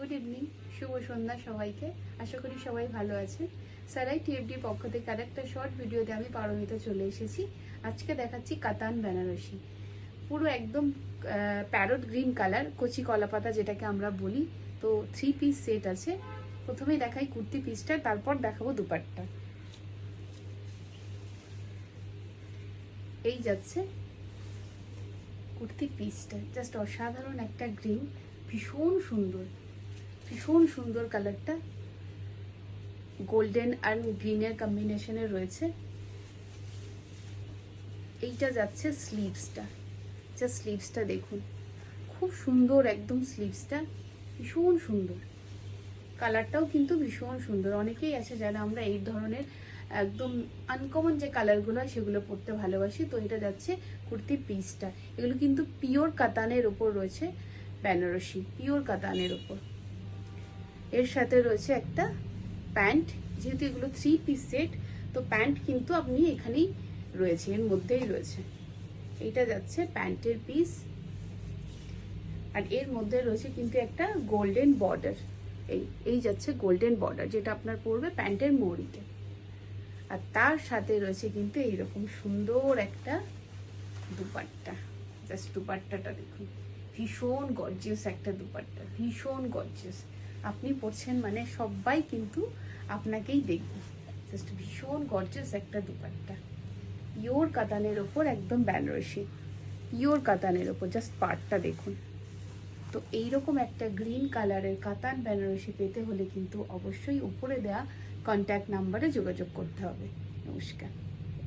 Good evening, শুভ সন্ধ্যা সবাইকে। আশা করি সবাই ভালো আছেন। সারাই টিএফডির পক্ষ থেকে আরেকটা শর্ট ভিডিওতে আমি পারমিতা চলে এসেছি। আজকে দেখাচ্ছি কাতান বেনারসি, পুরো একদম প্যারট গ্রিন কালার, কচি কলাপাতা যেটাকে আমরা বলি। তো 3 পিস সেট আছে। প্রথমেই দেখাই কুর্তি পিসটা, তারপর দেখাবো দুপাট্টা। এই যাচ্ছে কুর্তি পিসটা, জাস্ট অসাধারণ একটা গ্রিন, ভীষণ সুন্দর, ভীষণ সুন্দর কালারটা। গোল্ডেন আর গ্রিনের কম্বিনেশনে রয়েছে। এইটা যাচ্ছে স্লিভসটা, জাস্ট স্লিভসটা দেখুন, খুব সুন্দর একদম স্লিভসটা, ভীষণ সুন্দর। কালারটাও কিন্তু ভীষণ সুন্দর। অনেকেই আছে যারা আমরা এই ধরনের একদম আনকমন যে কালারগুলো হয় সেগুলো পরতে ভালোবাসি। তো এটা যাচ্ছে কুর্তি পিসটা। এগুলো কিন্তু পিওর কাতানের ওপর রয়েছে, বেনারসি পিওর কাতানের ওপর। এর সাথে রয়েছে একটা প্যান্ট, যেহেতু এগুলো 3 পিস সেট, তো প্যান্ট কিন্তু আপনি এখানেই রয়েছে, এর মধ্যেই রয়েছে। এইটা যাচ্ছে প্যান্টের পিস, আর এর মধ্যে রয়েছে কিন্তু একটা গোল্ডেন বর্ডার। এই যাচ্ছে গোল্ডেন বর্ডার, যেটা আপনার পড়বে প্যান্টের মড়িতে। আর তার সাথে রয়েছে কিন্তু এইরকম সুন্দর একটা দুপাট্টা। জাস্ট দুপাট্টাটা দেখুন, ভীষণ গর্জিয়াস একটা দুপাট্টা, ভীষণ গর্জিয়াস। আপনি পরছেন মানে সবাই কিন্তু আপনাকেই দেখবে। জাস্ট ভীষণ গর্জিয়াস একটা দুপাট্টা, পিওর কাতানের ওপর, একদম বেনারসি পিওর কাতানের ওপর। জাস্ট পাটটা দেখুন। তো এইরকম একটা গ্রিন কালারের কাতান বেনারসি পেতে হলে কিন্তু অবশ্যই উপরে দেওয়া কন্ট্যাক্ট নাম্বারে যোগাযোগ করতে হবে। নমস্কার।